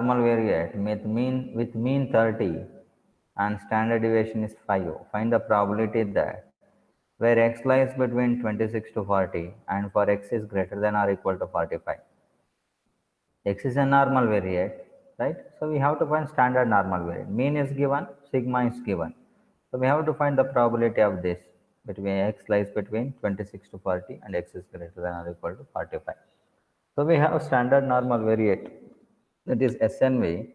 normal variate with mean 30 and standard deviation is 5. Find the probability that where x lies between 26 to 40 and for x is greater than or equal to 45. X is a normal variate, right? So we have to find standard normal variate. Mean is given, sigma is given. So we have to find the probability of this between x lies between 26 to 40 and x is greater than or equal to 45. So we have standard normal variate, that is SNV,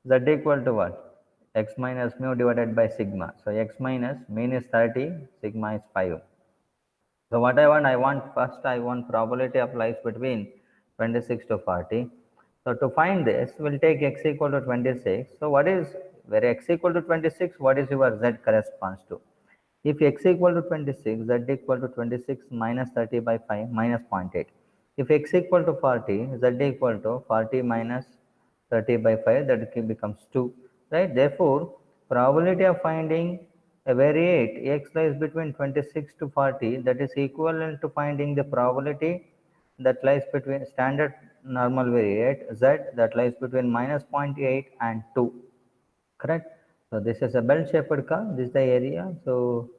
z equal to what? X minus mu divided by sigma. So x minus mean is 30, sigma is 5. So what I want first I want probability of lies between 26 to 40. So to find this, we'll take x equal to 26. So what is, where x equal to 26, what is your z corresponds to? If x equal to 26, z equal to 26 minus 30 by 5 minus 0.8. If x equal to 40, z equal to 40 minus 30 by 5, that becomes 2, right? Therefore, probability of finding a variate x lies between 26 to 40, that is equivalent to finding the probability that lies between standard normal variate z that lies between minus 0.8 and 2. Correct. So this is a bell-shaped curve. This is the area. So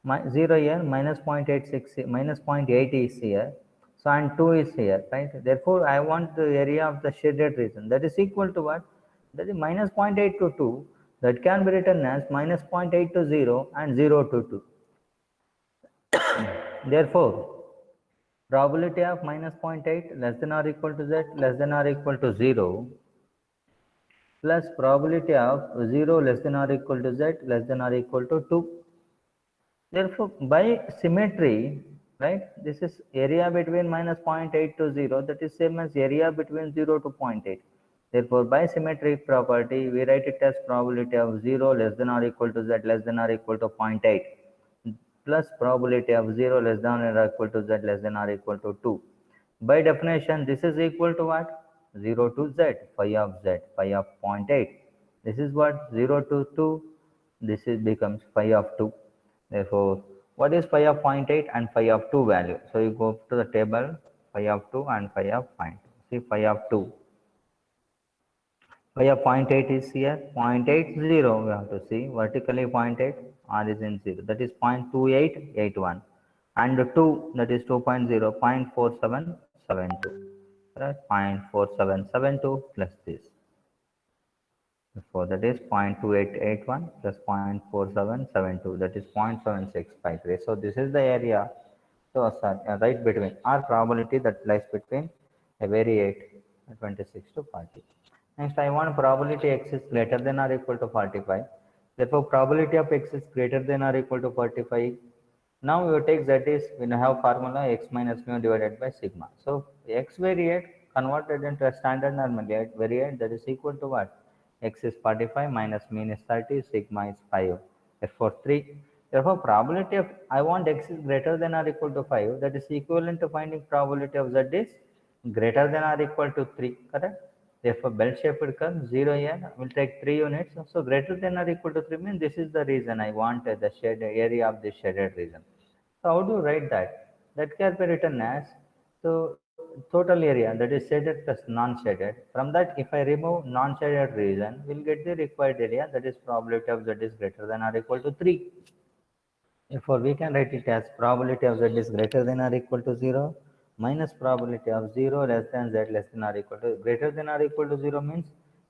0 here, minus 0.86, minus 0.8 is here. So and 2 is here, right? Therefore, I want the area of the shaded region. That is equal to what? That is minus 0.8 to 2. That can be written as minus 0.8 to 0 and 0 to 2. Therefore, probability of minus 0.8 less than or equal to z less than or equal to 0 plus probability of 0 less than or equal to z less than or equal to 2. Therefore, by symmetry, right, this is area between minus 0.8 to 0, that is same as area between 0 to 0.8. Therefore, by symmetric property, we write it as probability of 0 less than or equal to z less than or equal to 0.8 plus probability of 0 less than or equal to z less than or equal to 2. By definition, this is equal to what? 0 to z, phi of z, phi of 0.8. This is what? 0 to 2, this is becomes phi of 2. Therefore, what is phi of 0.8 and phi of 2 value? So you go to the table, phi of 2 and phi of 0.2. See phi of 2. Phi of 0.8 is here, 0.80 we have to see, vertically 0.8, origin 0, that is 0.2881. And 2, that is 2.0, 0.4772. Right? 0.4772 plus this. Therefore, that is 0.2881 plus 0.4772, that is 0.7653. So this is the area, so sorry, right between, or probability that lies between a variate 26 to 40. Next, I want probability x is greater than or equal to 45. Therefore, probability of x is greater than or equal to 45. Now you take z is, we have formula x minus mu divided by sigma. So x variate converted into a standard normal variate, that is equal to what? X is 45 minus mean is 30, sigma is 5. Therefore 3. Therefore probability of, I want x is greater than or equal to 5, that is equivalent to finding probability of z is greater than or equal to 3. Correct? Therefore bell-shaped curve 0 here will take 3 units. So greater than or equal to 3 means this is the reason I want the shaded area of the shaded region. So how do you write that? That can be written as, so total area, that is shaded plus non-shaded. From that, if I remove non-shaded region, we'll get the required area, that is probability of z is greater than or equal to 3. Therefore, we can write it as probability of z is greater than or equal to 0 minus probability of 0 less than z less than or equal to, greater than or equal to 0 means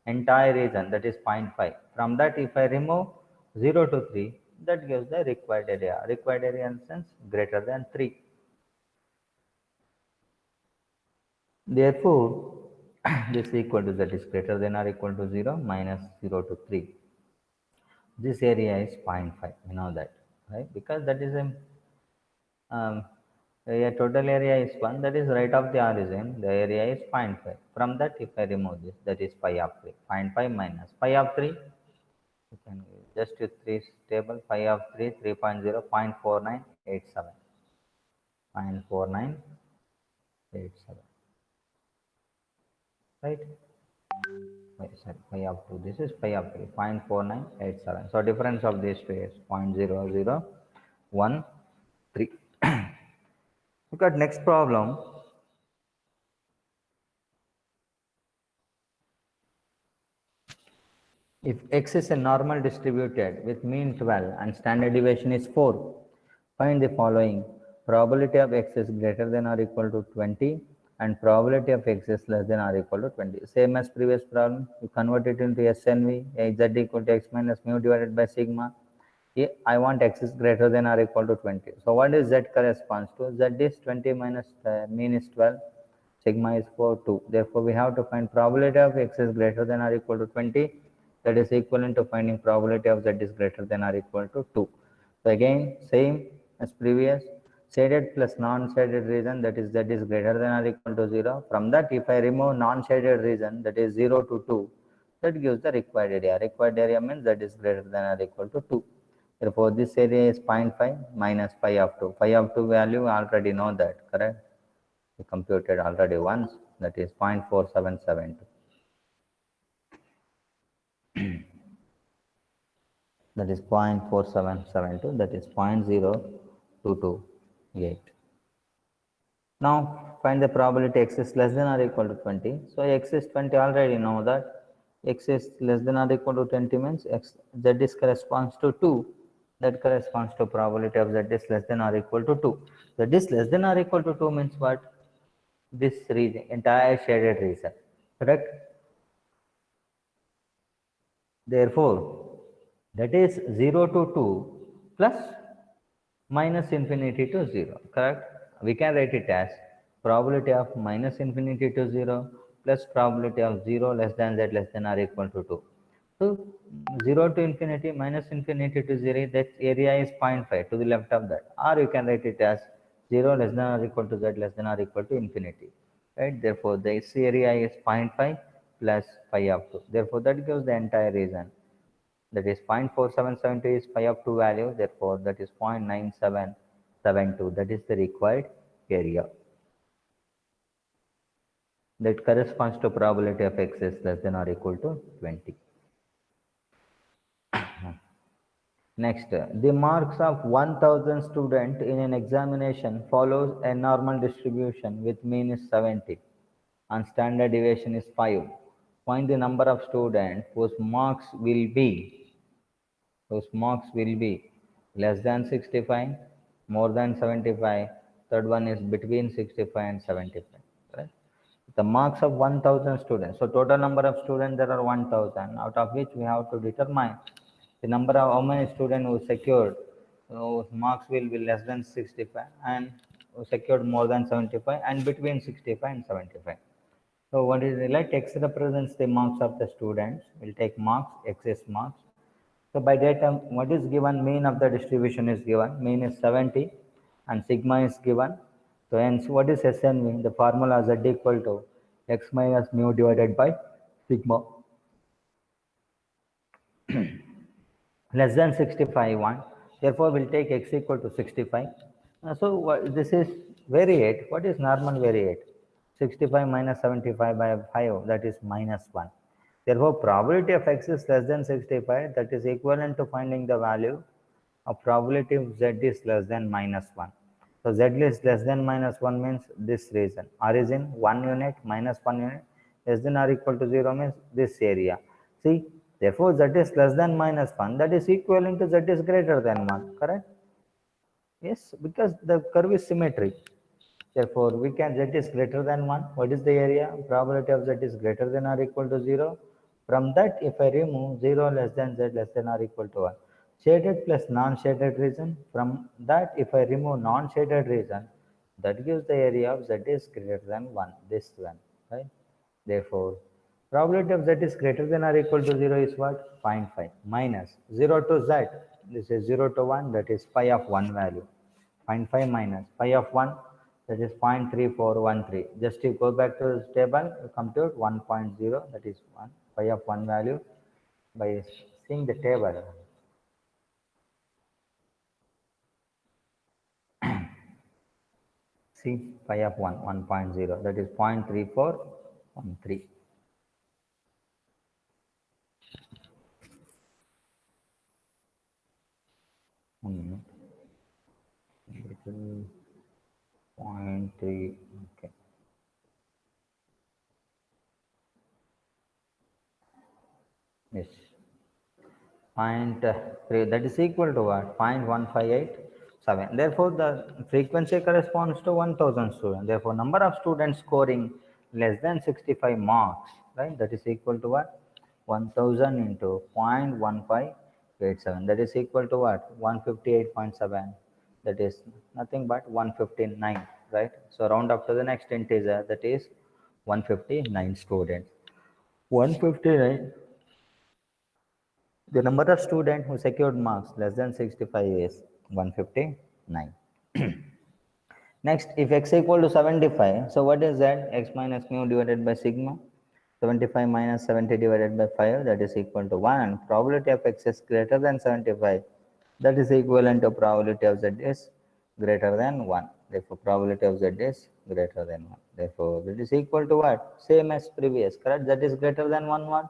entire region, that is 0.5. From that, if I remove 0 to 3, that gives the required area in sense greater than 3. Therefore, this equal to z is greater than or equal to 0 minus 0 to 3. This area is 0.5, you know that, right? Because that is um, a total area is 1, that is right of the origin, the area is 0.5. From that, if I remove this, that is pi of 3. 0.5 minus pi of 3, you can just use 3 table, pi of 3, 3.0, 0.4987. 0.4987, right? Sorry, pi of 2, this is pi of 3, 0.4987. So difference of these two is 0.0013. Look at next problem. If x is a normal distributed with mean 12 and standard deviation is 4, find the following. Probability of x is greater than or equal to 20 and probability of x is less than or equal to 20. Same as previous problem, you convert it into SNV, z equal to x minus mu divided by sigma. I want x is greater than or equal to 20. So what is z corresponds to? Z is 20 minus mean is 12, sigma is 4, 2. Therefore, we have to find probability of x is greater than or equal to 20. That is equivalent to finding probability of z is greater than or equal to 2. So again, same as previous, shaded plus non-shaded region, that is z is greater than or equal to 0. From that, if I remove non-shaded region, that is 0 to 2, that gives the required area. Required area means z is greater than or equal to 2. Therefore, this area is 0.5 minus phi of 2. Phi of 2 value already know that, correct? We computed already once, that is 0.4772. That is 0.4772, that is 0.0228. Now find the probability x is less than or equal to 20. So x is 20, already know that. X is less than or equal to 20 means x, z is corresponds to 2. That corresponds to probability of z is less than or equal to 2. Z is less than or equal to 2 means what? This region, entire shaded region, correct? Therefore, that is 0 to 2 plus minus infinity to 0, correct? We can write it as probability of minus infinity to 0 plus probability of 0 less than z less than or equal to 2. So 0 to infinity minus infinity to 0, that area is 0.5 to the left of that. Or you can write it as 0 less than or equal to z less than or equal to infinity. Right? Therefore, this area is 0.5 plus pi of 2. Therefore, that gives the entire region. That is 0.4772 is pi of 2 value. Therefore, that is 0.9772. That is the required area. That corresponds to probability of x is less than or equal to 20. Next, the marks of 1000 student in an examination follows a normal distribution with mean is 70 and standard deviation is 5. Find the number of students whose marks will be less than 65, more than 75. Third one is between 65 and 75. Right? The marks of 1000 students. So total number of students there are 1000, out of which we have to determine the number of how many students who secured whose marks will be less than 65 and who secured more than 75 and between 65 and 75. So what is it like? X represents the marks of the students. We'll take marks, X is marks. So by data, what is given? Mean of the distribution is given. Mean is 70 and sigma is given. So hence what is SNV? The formula Z equal to x minus mu divided by sigma. Less than 65 one. Therefore, we'll take x equal to 65. So this is variate. What is normal variate? 65 minus 75 by 5, that is minus 1. Therefore, probability of x is less than 65, that is equivalent to finding the value of probability of z is less than minus 1. So z is less than minus 1 means this region. Origin 1 unit minus 1 unit less than or equal to 0 means this area. See, therefore z is less than minus 1, that is equivalent to z is greater than 1, correct? Yes, because the curve is symmetric. Therefore, we can z is greater than 1. What is the area? Probability of z is greater than or equal to 0. From that, if I remove 0 less than z less than or equal to 1. Shaded plus non-shaded region. From that, if I remove non-shaded region, that gives the area of z is greater than 1. This one, right? Therefore, probability of z is greater than or equal to 0 is what? 0.5 minus 0 to z. This is 0 to 1, that is pi of 1 value. 0.5 minus pi of 1, that is 0.3413. Just you go back to this table, you compute 1.0, that is 1 pi of 1 value by seeing the table. See pi of 1, 1.0, that is 0.3413. Little 0.3, okay. Yes. 0.3, that is equal to what? 0.1587. Therefore, the frequency corresponds to 1000 students. Therefore, number of students scoring less than 65 marks, right? That is equal to what? 1000 into 0.1587. That is equal to what? 158.7. That is nothing but 159, right? So, round up to the next integer, that is 159 students. 159. The number of students who secured marks less than 65 is 159. Next, if x equal to 75, so what is that? X minus mu divided by sigma. 75 minus 70 divided by 5, that is equal to 1. Probability of x is greater than 75. That is equivalent to probability of z is greater than 1. Therefore, probability of z is greater than 1. Therefore, that is equal to what? Same as previous, correct? That is greater than 1, 1.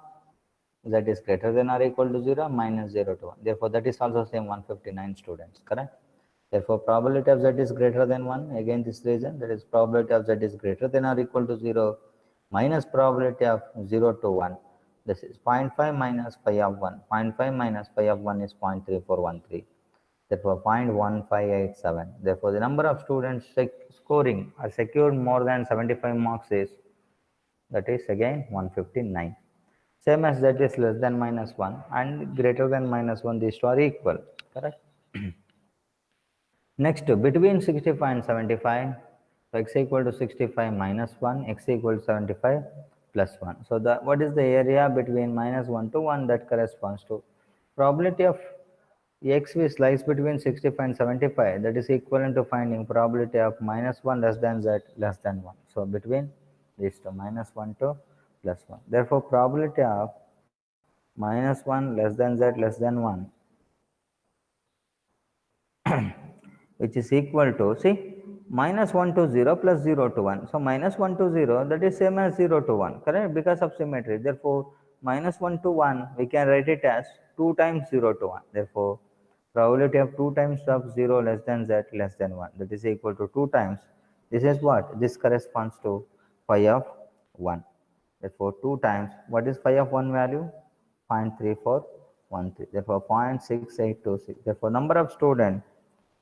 That is greater than or equal to 0 minus 0 to 1. Therefore, that is also same 159 students, correct? Therefore, probability of z is greater than 1. Again, this reason, that is probability of z is greater than or equal to 0 minus probability of 0 to 1. This is 0.5 minus phi of 1. 0.5 minus phi of 1 is 0.3413. Therefore, 0.1587. Therefore, the number of students scoring or secured more than 75 marks is, that is again 159. Same as that is less than minus 1 and greater than minus 1, these two are equal, correct? Next, between 65 and 75, so x equal to 65 minus 1, x equal to 75 plus 1. So, what is the area between minus 1 to 1? That corresponds to probability of x which lies between 65 and 75, that is equivalent to finding probability of minus 1 less than z less than 1. So, between these two, minus 1 to plus 1. Therefore, probability of minus 1 less than z less than 1, which is equal to, see, minus 1 to 0 plus 0 to 1. So, minus 1 to 0, that is same as 0 to 1, correct? Because of symmetry. Therefore, minus 1 to 1, we can write it as 2 times 0 to 1. Therefore, probability of 2 times of 0 less than z less than 1, that is equal to 2 times. This is what? This corresponds to phi of 1. Therefore, 2 times, what is phi of 1 value? 0.3413. Therefore, 0.6826. Therefore, number of students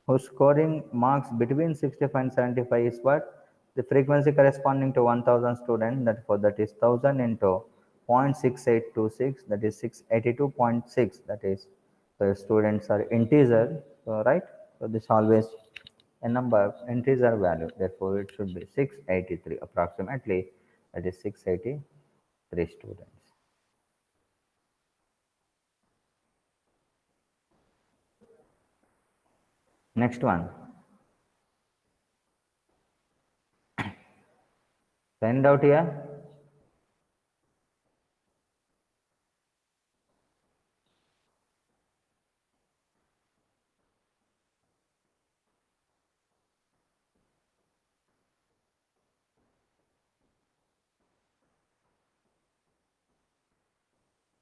whose scoring marks between 65 and 75 is what? The frequency corresponding to 1000 students, therefore that is 1000 into 0.6826, that is 682.6, that is, so students are integer, so right? So this always a number, integer value, therefore it should be 683 approximately, that is 683 students. Next one. Send out here.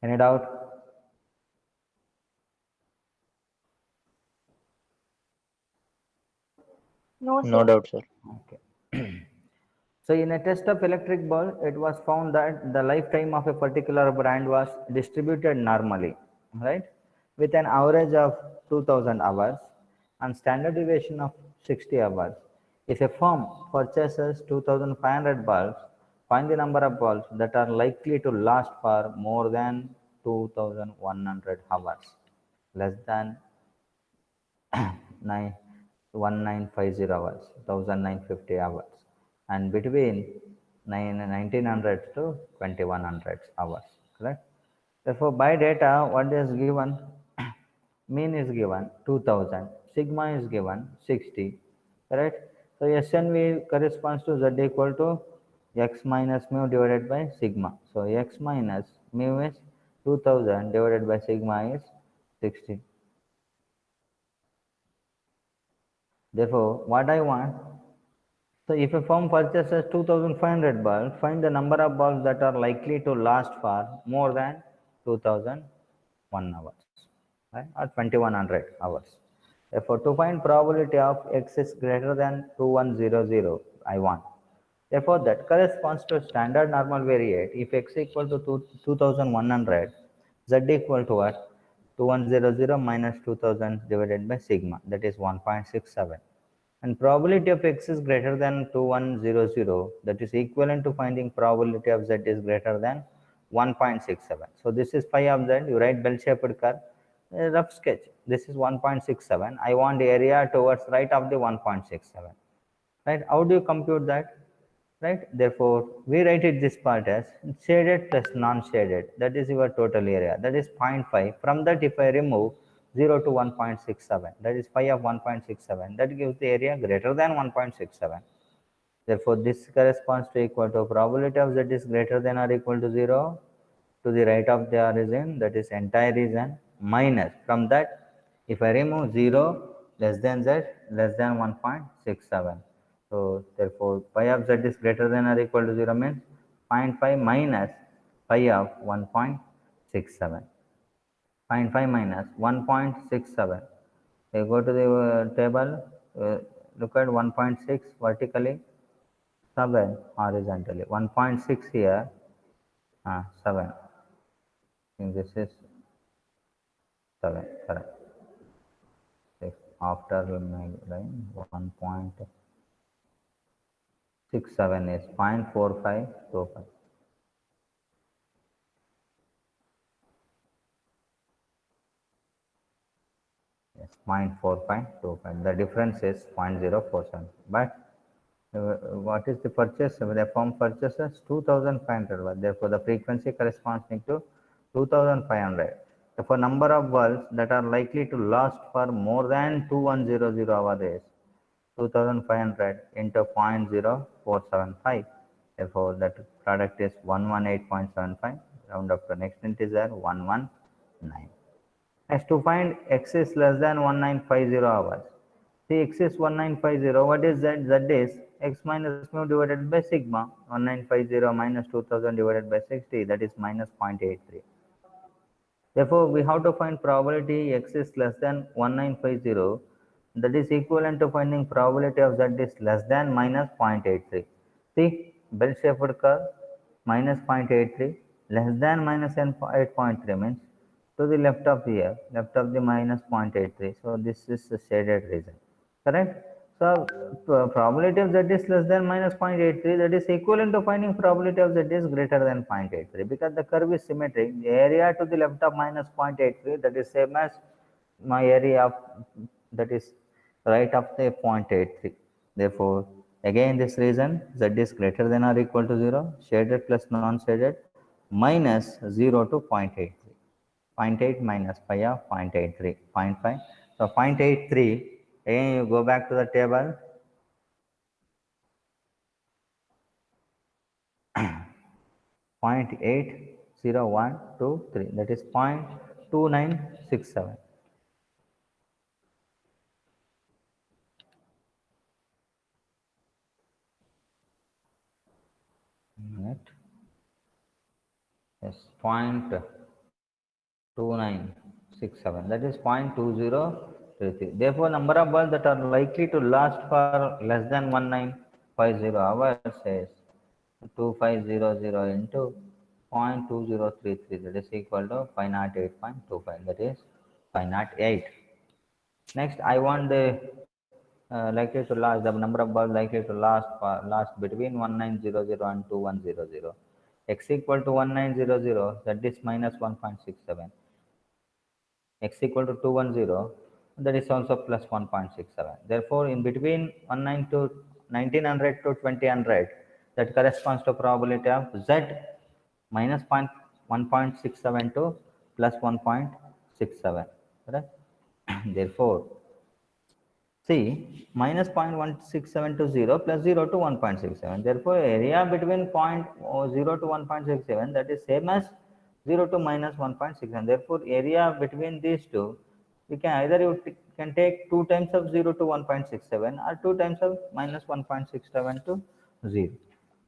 Any doubt? No, No sir. doubt, sir. Okay. So, in a test of electric bulb, it was found that the lifetime of a particular brand was distributed normally, right, with an average of 2000 hours and standard deviation of 60 hours. If a firm purchases 2500 bulbs, find the number of bulbs that are likely to last for more than 2100 hours, less than 9 1950 hours, 1950 hours, and between 1900 to 2100 hours, correct? Therefore, by data, what is given? Mean is given 2000, sigma is given 60, correct? So SNV corresponds to z equal to x minus mu divided by sigma. So x minus mu is 2000 divided by sigma is 60. Therefore, what I want, so if a firm purchases 2500 bulbs, find the number of bulbs that are likely to last for more than 2001 hours, right, or 2100 hours. Therefore, to find probability of x is greater than 2100, I want. Therefore, that corresponds to standard normal variate. If x equal to 2100, z equal to what? 2100 minus 2000 divided by sigma, that is 1.67. And probability of x is greater than 2100, that is equivalent to finding probability of z is greater than 1.67. So this is phi of z, you write bell-shaped curve, a rough sketch. This is 1.67. I want area towards right of the 1.67. Right? How do you compute that? Right? Therefore, we write it this part as shaded plus non-shaded. That is your total area. That is 0.5. From that, if I remove 0 to 1.67, that is phi of 1.67. That gives the area greater than 1.67. Therefore, this corresponds to equal to probability of z is greater than or equal to 0 to the right of the origin, that is entire region, minus from that if I remove 0 less than z less than 1.67. So therefore, pi of z is greater than or equal to 0 means 0.5 minus pi of 1.67. 0.5 minus 1.67. We go to the table, look at 1.6 vertically, 7 horizontally. 1.6 here, 7. I think this is 7, correct. Six. After line 1.67 is 0.4525. Yes, 0.4525. The difference is 0.047. But what is the purchase? The firm purchases 2500 watts. Therefore, the frequency corresponding to 2500. Therefore, number of bulbs that are likely to last for more than 2100 hours is 2500 into 0.0475. Therefore, that product is 118.75. Round up to next integer 119. As to find x is less than 1950 hours. See, x is 1950. What is z? Z is x minus mu divided by sigma. 1950 minus 2000 divided by 60, that is minus 0.83. Therefore, we have to find probability x is less than 1950, that is equivalent to finding probability of z is less than minus 0.83. See, bell-shaped curve, minus 0.83, less than minus 8.3 means to the left of here, left of the minus 0.83. So, this is the shaded region, correct? So, probability of z is less than minus 0.83, that is equivalent to finding probability of z is greater than 0.83, because the curve is symmetric. The area to the left of minus 0.83, that is same as my area of, that is right of the 0.83. Therefore, again this reason z is greater than or equal to 0, shaded plus non-shaded, minus 0 to 0.83. 0.8 minus pi of 0.83, 0.5. So 0.83, again you go back to the table, 0.80123, that is 0.2967. Minute. Yes, 0.2967, that is 0.2033. Therefore, number of bulbs that are likely to last for less than 1950 hours is 2500 into 0.2033, that is equal to 508.25, that is 508. Next, I want the likely to last, the number of bulbs likely to last between 1900 and 2100. X equal to 1900, that is minus 1.67. X equal to 210, that is also plus 1.67. Therefore, in between 1900 to 2000, that corresponds to probability of z minus 1.67 to plus 1.67. Correct? Therefore, see, minus 0.167 to 0 plus 0 to 1.67. Therefore, area between 0 to 1.67, that is same as 0 to minus 1.67. Therefore, area between these two, we can either you can take 2 times of 0 to 1.67 or 2 times of minus 1.67 to 0.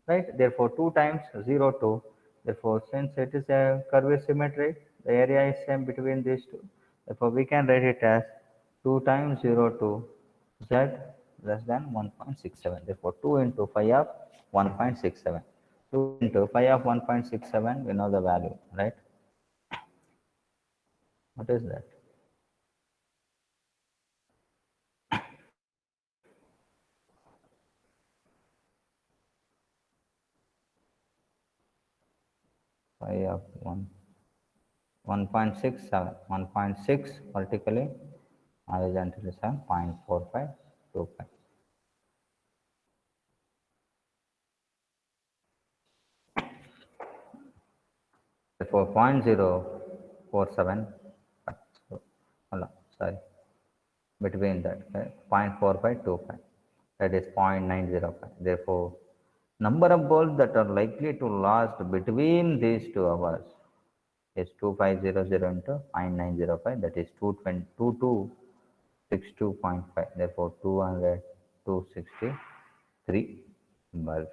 Right? Therefore, 2 times 0 to, therefore, since it is a curve symmetry, the area is same between these two. Therefore, we can write it as 2 times 0 to z less than 1.67. Therefore, 2 into phi of 1.67. 2 into phi of 1.67, we know the value, right? What is that? Phi of 1.67, 1.6 vertically, horizontally 7.4525. Therefore, 0.047, so, hold on, sorry, between that, okay, 0.4525, that is 0.905. Therefore, number of balls that are likely to last between these 2 hours is 2500 into 0.905, that is 2262.5. Therefore, 200, 263 bulbs.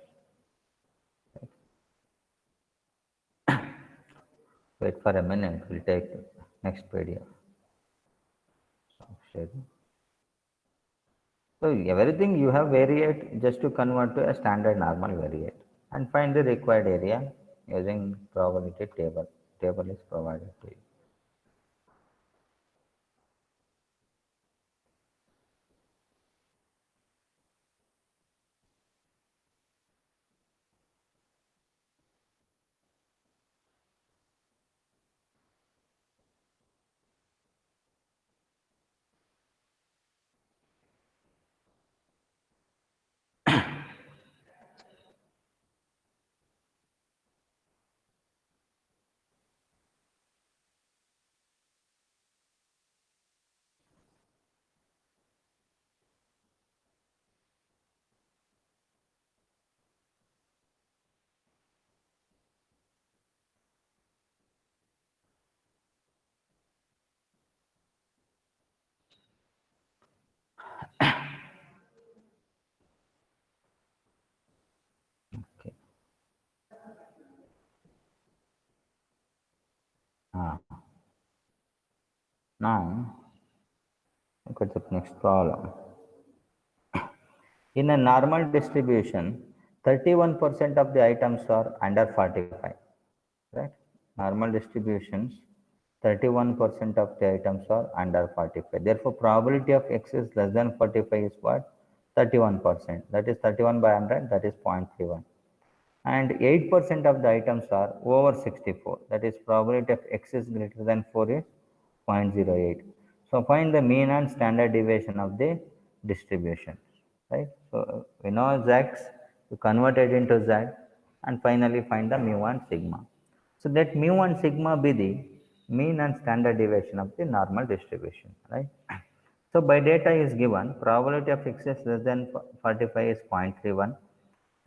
Wait for a minute, we'll take next PDF. Stop sharing. So everything you have variate just to convert to a standard normal variate and find the required area using probability table. Table is provided to you. Okay. Now look at the next problem. In a normal distribution, 31% of the items are under 45. Right? Normal distributions, 31% of the items are under 45. Therefore, probability of x is less than 45 is what? 31%. That is 31 by 100, that is 0.31. And 8% of the items are over 64. That is probability of x is greater than 4 is 0.08. So, find the mean and standard deviation of the distribution. Right? So, we know x, you convert it into z, and finally find the mu and sigma. So, let mu and sigma be the mean and standard deviation of the normal distribution. Right? So, by data is given, probability of x is less than 45 is 0.31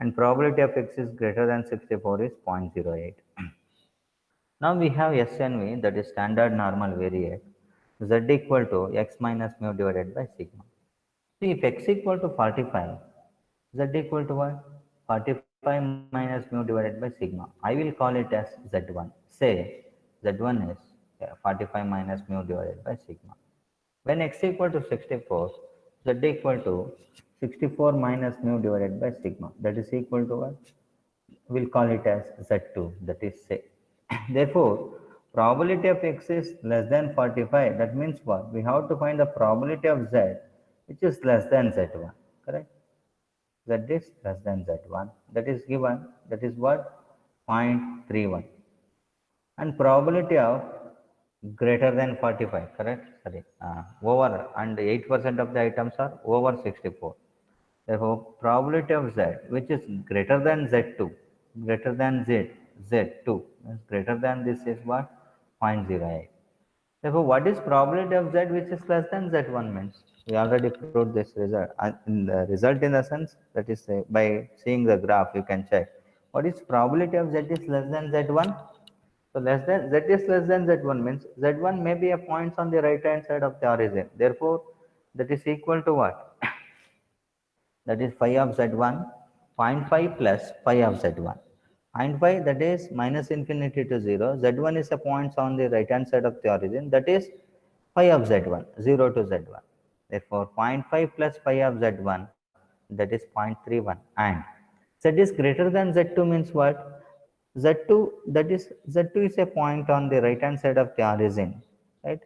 and probability of x is greater than 64 is 0.08. Now we have S and V, that is standard normal variate, z equal to x minus mu divided by sigma. See, if x equal to 45, z equal to what? 45 minus mu divided by sigma. I will call it as z1. Say z1 is 45 minus mu divided by sigma. When x equal to 64, z equal to 64 minus mu divided by sigma. That is equal to what? We'll call it as z2, that is say. Therefore, probability of x is less than 45. That means what? We have to find the probability of z which is less than z1. Correct? Z is less than z1. That is given. That is what? 0.31. And probability of greater than 45. Correct? Sorry. Over, and 8% of the items are over 64. Therefore, probability of z, which is greater than z2, greater than z2, means greater than this is what? 0.08. Therefore, what is probability of z which is less than z1 means? We already proved this result. In the result in the sense, that is by seeing the graph, you can check. What is probability of z is less than z1? So less than z is less than z1 means z1 may be a points on the right hand side of the origin. Therefore, that is equal to what? That is phi of z1, 0.5 plus phi of z1. 0.5, that is minus infinity to 0. Z1 is a point on the right hand side of the origin, that is phi of z1, 0 to z1. Therefore, 0.5 plus phi of z1, that is 0.31. And z is greater than z2 means what? Z2, that is z2 is a point on the right hand side of the origin. right?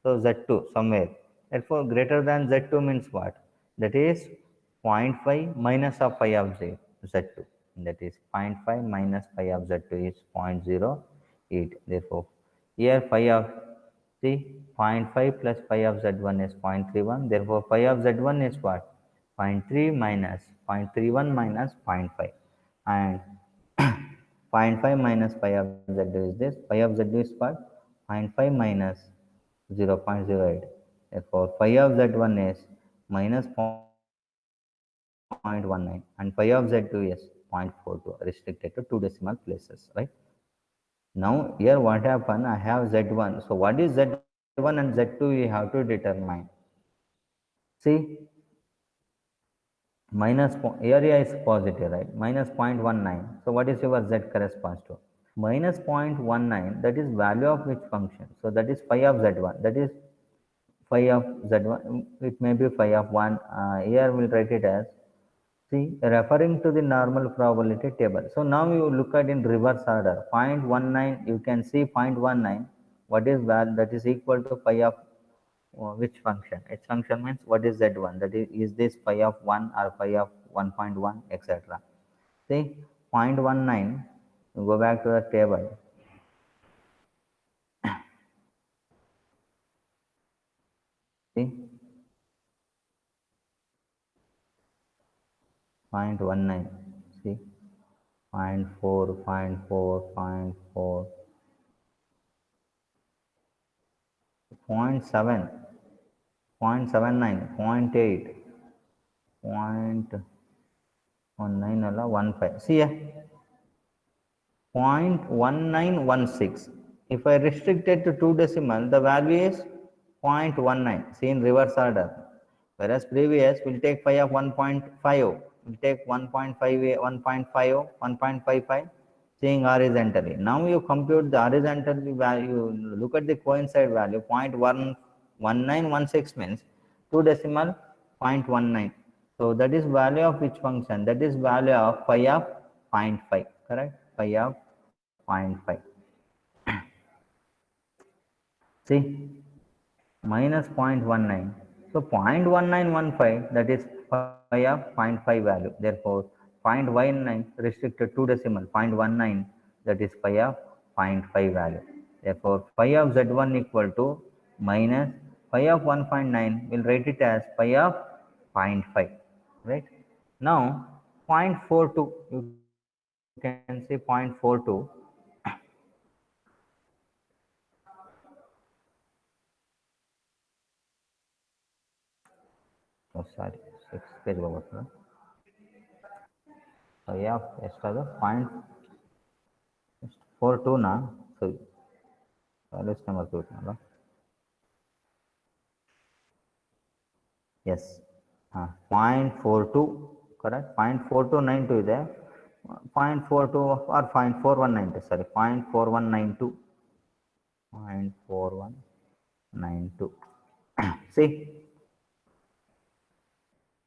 So Z2 somewhere. Therefore, greater than Z2 means what? That is zero point 0.5 minus of phi of Z2. That is zero point 0.5 minus phi of Z2 is 0.08. Therefore, here phi of see 0.5 plus phi of Z1 is 0.31. Therefore, phi of Z1 is what? 0.3 minus 0.31 minus 0.5. And zero point 0.5 minus phi of Z2 is this. Phi of Z2 is what? 0.5 minus 0.08. Therefore, phi of Z1 is minus 0.19 and phi of Z2 is 0.42 restricted to 2 decimal places, right? Now, here what happened? I have Z1. So, what is Z1 and Z2 we have to determine. See, area is positive, right? Minus 0.19. So, what is your Z corresponds to? Minus 0.19, that is value of which function? So, that is phi of Z1. That is phi of Z1. It may be phi of 1. Here we will write it as, see, referring to the normal probability table. So, now you look at in reverse order. 0.19, you can see 0.19. What is that is equal to phi of which function? Its function means what is Z1? That is this phi of 1 or phi of 1.1, etc. See, 0.19, you go back to the table. See, 0.19, see, 0.4, 0.4, 0.4, 0.7, 0.79, 0.8, 0.19 ಅಲ್ಲ 1.5. See, 0.1916. If I restrict it to 2 decimal, the value is 0.19. See, in reverse order. Whereas previous, we'll take phi of 1.5. We'll take 1.5, 1.50, 1.55, seeing horizontally. Now you compute the horizontal value, look at the coincide value, 0.1916 means 2 decimal 0.19. So that is value of which function? That is value of phi of 0.5, correct? Phi of 0.5. See, minus 0.19. So 0.1915, that is phi of 0.5 value. Therefore, 0.19 restricted 2 decimal 0.19, that is phi of 0.5 value. Therefore, phi of Z1 equal to minus phi of 1.9, we'll write it as phi of 0.5, right? Now, 0.42, you can see 0.42. Oh, sorry, 6 page over. So, yeah, extra the 0.42 na. So, let's number 2 na. Yes, 0.42, correct? 0.4292 ಇದೆ. 0.42 or 0.4192, sorry, 0.4192. 0.4192. See,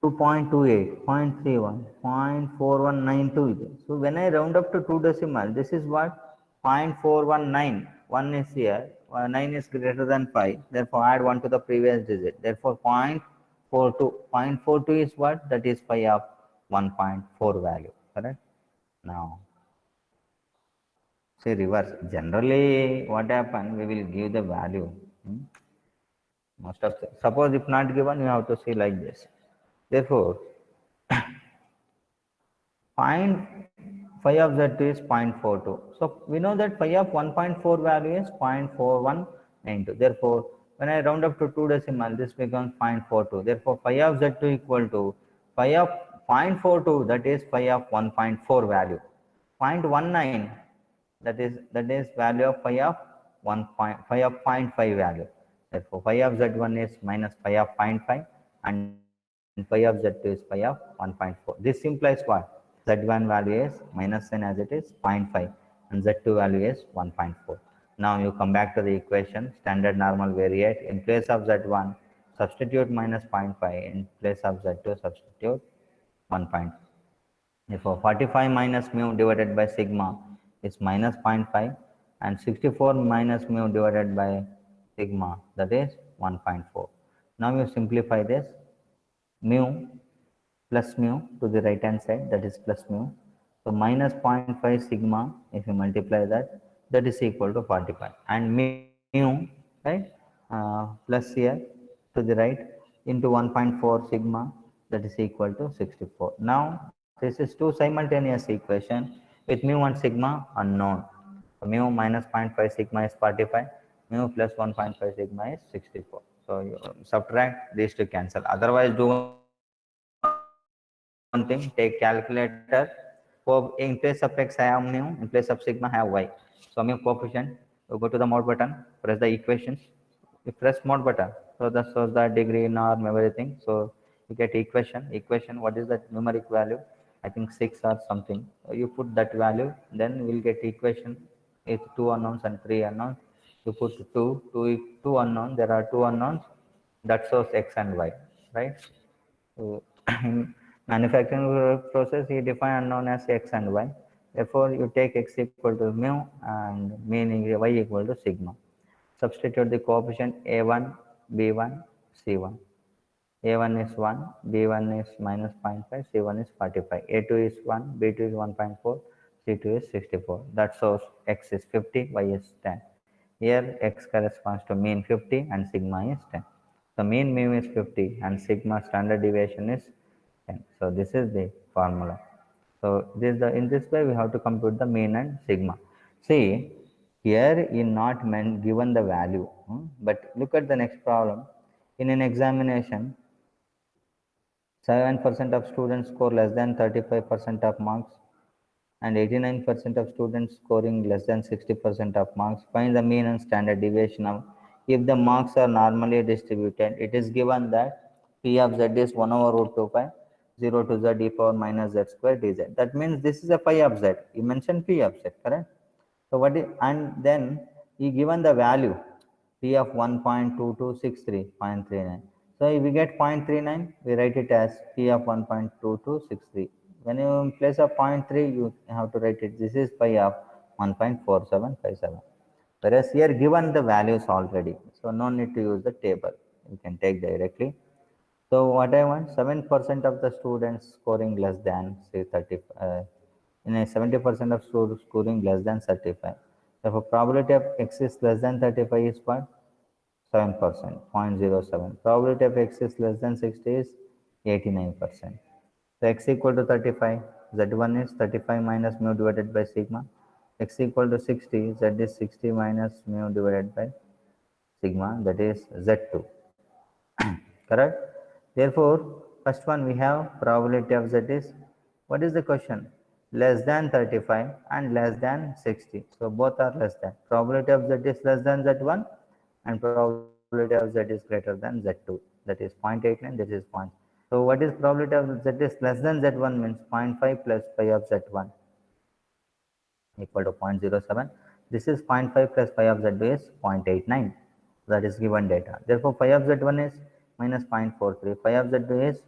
2.28, 0.31, 0.4192 ಇದೆ. So when I round up to 2 decimal, this is what? 0.419. 1 is here, 9 is greater than 5. Therefore, add 1 to the previous digit. Therefore, 0.42. 0.42 is what? That is phi of 1.4 value, correct? Now, say reverse. Generally, what happen? We will give the value. Most of the, suppose if not given, you have to see like this. Therefore, point phi of z is 0.42. So we know that phi of 1.4 value is 0.4192. Therefore, when I round up to 2 decimal, this becomes 0.42. Therefore, phi of z2 equal to phi of 0.42, that is phi of 1.4 value. 0.19, that is value of phi of 1. Phi of 0.5 value. Therefore, phi of z1 is minus phi of 0.5 and phi of z2 is phi of 1.4. This implies what? Z1 value is minus sign as it is 0.5 and Z2 value is 1.4. Now you come back to the equation, standard normal variate. In place of Z1, substitute minus 0.5. In place of Z2, substitute 1. Therefore, 45 minus mu divided by sigma is minus 0.5 and 64 minus mu divided by sigma, that is 1.4. Now you simplify this, mu plus mu to the right hand side, that is plus mu. So minus 0.5 sigma, if you multiply that, that is equal to 45. And mu, right, plus here to the right into 1.4 sigma, that is equal to 64. Now this is two simultaneous equation with mu and sigma unknown. So mu minus 0.5 sigma is 45, mu plus 1.5 sigma is 64. So you subtract these to cancel. Otherwise, do one thing, take calculator. For in place of x, I have mu. In place of sigma, I have y. So mu coefficient. You go to the mode button, press the equations. You press mode button, so that shows the degree, norm, everything. So you get equation. Equation. What is that numeric value? I think 6 or something. You put that value, then we'll get equation. It's two unknowns and three unknowns. You put two unknowns. There are two unknowns. That shows x and y, right? So in manufacturing process, you define unknown as x and y. Therefore, you take x equal to mu and meaning y equal to sigma. Substitute the coefficient a1, b1, c1. A1 is 1, B1 is minus 0.5, C1 is 45. A2 is 1, B2 is 1.4, C2 is 64. That shows X is 50, Y is 10. Here X corresponds to mean 50 and sigma is 10. So mean mu is 50 and sigma standard deviation is 10. So this is the formula. So in this way we have to compute the mean and sigma. See, here in not meant given the value, but look at the next problem. In an examination, 7% of students score less than 35% of marks and 89% of students scoring less than 60% of marks. Find the mean and standard deviation of, if the marks are normally distributed, it is given that P of Z is 1 over root 2 pi 0 to Z e power minus Z square dz. That means this is a phi of Z. You mentioned P of Z, correct? So what is, and then he given the value P of 1.2263.39. So if we get 0.39, we write it as P of 1.2263. When you in place of 0.3, you have to write it. This is pi of 1.4757. Whereas here given the values already, so no need to use the table. You can take directly. So what I want, 7% of the students scoring less than say 30, in a 70% of students scoring less than 35. Therefore, probability of x is less than 35 is what? 7%, 0.07. Probability of x is less than 60 is 89%. So x equal to 35, z1 is 35 minus mu divided by sigma. X equal to 60, z is 60 minus mu divided by sigma, that is z2. Correct? Therefore, first one we have probability of z is, what is the question? Less than 35 and less than 60. So both are less than. Probability of z is less than z1 and probability of z is greater than z2. That is 0.89, that is point. So what is probability of z is less than z1 means 0.5 plus pi of z1 equal to 0.07. This is 0.5 plus phi of z2 is 0.89. That is given data. Therefore, phi of z1 is minus 0.43. Phi of z2 is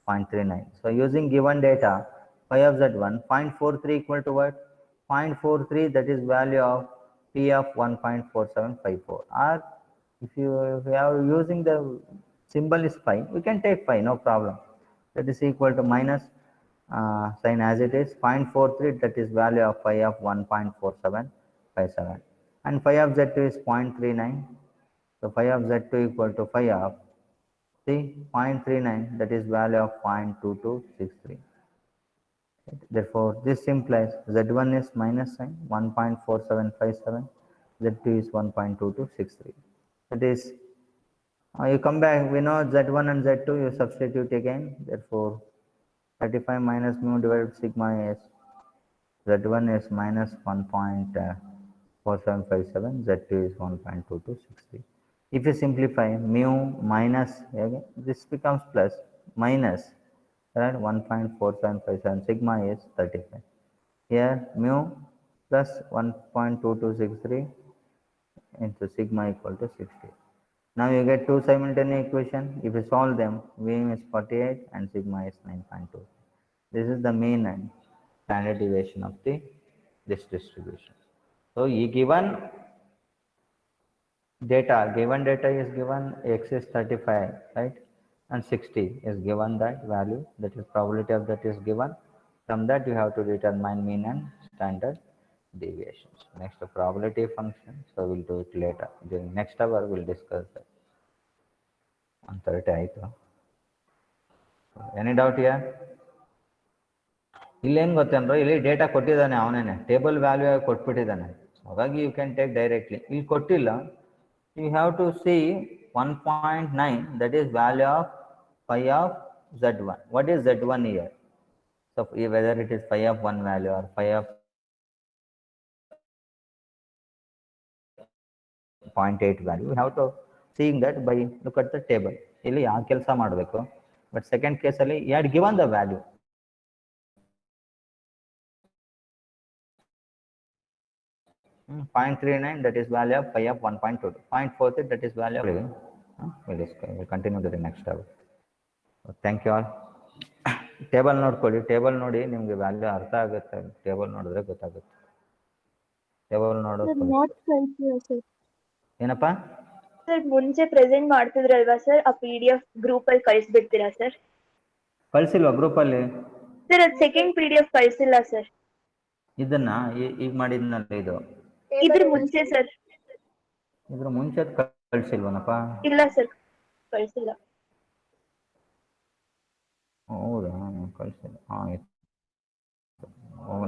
0.39. So, using given data, phi of z1 0.43 equal to what? 0.43, that is value of p of 1.4754. Or if you are using the symbol is pi, we can take pi, no problem. That is equal to minus sign as it is 0.43, that is value of phi of 1.4757, and phi of z2 is 0.39. So phi of z2 equal to phi of, see, 0.39, that is value of 0.2263. Therefore this implies z1 is minus sign 1.4757, z2 is 1.2263. That is, you come back, we know z1 and z2, you substitute again. Therefore 35 minus mu divided by sigma is, z1 is minus 1.4757, z2 is 1.2263. If you simplify, mu minus, again, this becomes plus, minus, right, 1.4757, sigma is 35. Here mu plus 1.2263 into sigma equal to 60. Now you get two simultaneous equation. If you solve them, Vm is 48 and sigma is 9.2. This is the mean and standard deviation of this distribution. So, given data, given data is given x is 35, right? And 60 is given that value, that is probability of that is given. From that you have to determine mean and standard deviations. Next, the probability function. So we'll do it later. During next hour we'll discuss that. 1:30 ಆಯಿತು. Any doubt year? ಇಲ್ಲೇನು ಗೊತ್ತೇನ್ರೋ, ಇಲ್ಲಿ data ಕೊಟ್ಟಿದ್ದಾನೆ ಅವನೇನೆ, table value ಕೊಟ್ಬಿಟ್ಟಿದ್ದಾನೆ. ಹಾಗಾಗಿ you can take directly. ಇಲ್ಲಿ ಕೊಟ್ಟಿಲ್ಲ, you have to see 1.9, that is value of phi of z1. What is z1 here? So whether it is phi of 1 value or phi of 0.8 value, you have to seeing that by look at the table. ಇಲ್ಲಿ ಆ ಕೆಲಸ ಮಾಡಬೇಕು. But second ಕೇಸಲ್ಲಿ you had given the value. Hmm, 0.39, that is value of phi of 1.2. 0.43, that is value of we'll continue to the next hour. Thank you all. Table ನೋಡ್ಕೊಳ್ಳಿ, table ನೋಡಿ ನಿಮ್ಗೆ value ಅರ್ಥ ಆಗುತ್ತೆ. ಟೇಬಲ್ ನೋಡಿದ್ರೆ ಗೊತ್ತಾಗುತ್ತೆ. Table ನೋಡೋದು ಏನಪ್ಪ ಸರ್, ಮುಂಚೆ ಪ್ರೆಸೆಂಟ್ ಮಾಡ್ತಿದ್ರಲ್ವಾ ಸರ್, ಆ PDF ಗ್ರೂಪ್ ಅಲ್ಲಿ ಕಳಿಸ್ಬಿಡ್ತೀರಾ ಸರ್? ಕಳಿಸಿಲ್ವಾ ಗ್ರೂಪಲ್ಲಿ? ಸರ್, ಅದು ಸೆಕೆಂಡ್ PDF ಕಳಿಸಿಲ್ಲ ಸರ್. ಇದನ್ನ ಈಗ ಮಾಡಿದ್ನಲ್ಲ, ಇದು ಇದ್ರ ಮುಂಚೆ ಸರ್. ಇದ್ರ ಮುಂಚೆ ಕಳಿಸಿಲ್ವನಪ್ಪ? ಇಲ್ಲ ಸರ್, ಕಳಿಸಿಲ್ಲ. ಹೌದಾ, ಕಳಿಸಿಲ್ಲ. ಆಯ್ತು.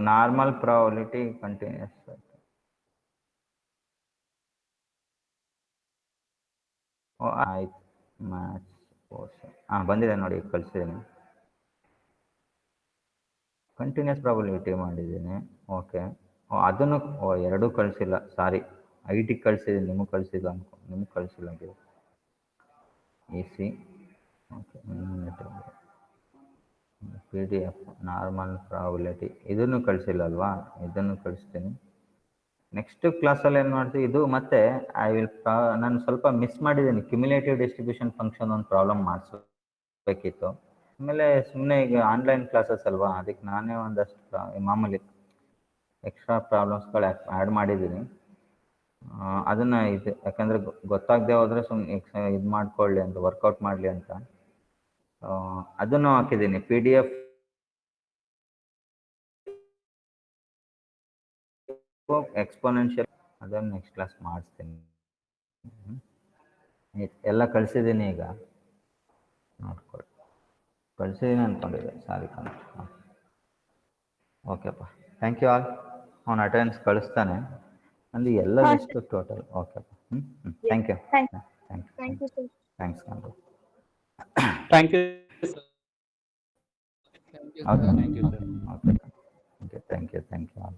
Normal probability continuous. ಆಯ್ತು, ಮ್ಯಾಥ್ಸ್ ಪೋರ್ಷನ್ ಬಂದಿದೆ ನೋಡಿ, ಕಳಿಸಿದ್ದೀನಿ. ಕಂಟಿನ್ಯೂಸ್ ಪ್ರಾಬಬಿಲಿಟಿ ಮಾಡಿದ್ದೀನಿ. ಓಕೆ, ಅದನ್ನು ಎರಡೂ ಕಳಿಸಿಲ್ಲ, ಸಾರಿ. IT ಕಳಿಸಿದ್ದೀನಿ, ನಿಮಗೆ ಕಳಿಸಿಲ್ಲ ಅನ್ಕೊ, ನಿಮಗೆ ಕಳಿಸಿಲ್ಲ ಅಂತ. EC okay, PDF normal probability ಇದನ್ನು ಕಳಿಸಿಲ್ಲ ಅಲ್ವಾ? ಇದನ್ನು ಕಳಿಸ್ತೀನಿ. ನೆಕ್ಸ್ಟ್ ಕ್ಲಾಸಲ್ಲಿ ಏನು ಮಾಡ್ತೀವಿ, ಇದು ಮತ್ತೆ ನಾನು ಸ್ವಲ್ಪ ಮಿಸ್ ಮಾಡಿದ್ದೀನಿ. ಕ್ಯುಮ್ಯುಲೇಟಿವ್ ಡಿಸ್ಟ್ರಿಬ್ಯೂಷನ್ ಫಂಕ್ಷನ್ ಒಂದು ಪ್ರಾಬ್ಲಮ್ ಮಾಡಿಸ್ಬೇಕಿತ್ತು. ಆಮೇಲೆ ಸುಮ್ಮನೆ ಈಗ ಆನ್ಲೈನ್ ಕ್ಲಾಸಸ್ ಅಲ್ವಾ, ಅದಕ್ಕೆ ನಾನೇ ಒಂದಷ್ಟು ಮಾಮೂಲಿ ಎಕ್ಸ್ಟ್ರಾ ಪ್ರಾಬ್ಲಮ್ಸ್ಗಳು ಆ್ಯಡ್ ಮಾಡಿದ್ದೀನಿ. ಅದನ್ನು ಇದು ಯಾಕಂದರೆ ಗೊತ್ತಾಗದೆ ಹೋದರೆ ಸುಮ್ಮನೆ ಇದು ಮಾಡ್ಕೊಳ್ಳಿ ಅಂತ, ವರ್ಕೌಟ್ ಮಾಡಲಿ ಅಂತ ಅದನ್ನು ಹಾಕಿದ್ದೀನಿ. PDF ಎಕ್ಸ್ಪೋನೆನ್ಷಿಯಲ್ ಅದನ್ನು ನೆಕ್ಸ್ಟ್ ಕ್ಲಾಸ್ ಮಾಡಿಸ್ತೀನಿ. ಎಲ್ಲ ಕಳಿಸಿದ್ದೀನಿ, ಈಗ ನೋಡ್ಕೊಳ್ಳಿ. ಕಳಿಸಿದ್ದೀನಿ ಅಂದ್ಕೊಂಡಿದ್ದೆ, ಸಾರಿ ಕಣ. ಓಕೆಪ್ಪ, ಥ್ಯಾಂಕ್ ಯು ಆಲ್. ಅವ್ನು ಅಟೆಂಡೆನ್ಸ್ ಕಳಿಸ್ತಾನೆ ಅಲ್ಲಿ ಎಲ್ಲ ಲಿಸ್ಟು ಟೋಟಲ್. ಓಕೆಪ್ಪ, ಥ್ಯಾಂಕ್ ಯು. ಥ್ಯಾಂಕ್ಸ್ ಕಂಡು. Thank you. Okay, thank you all.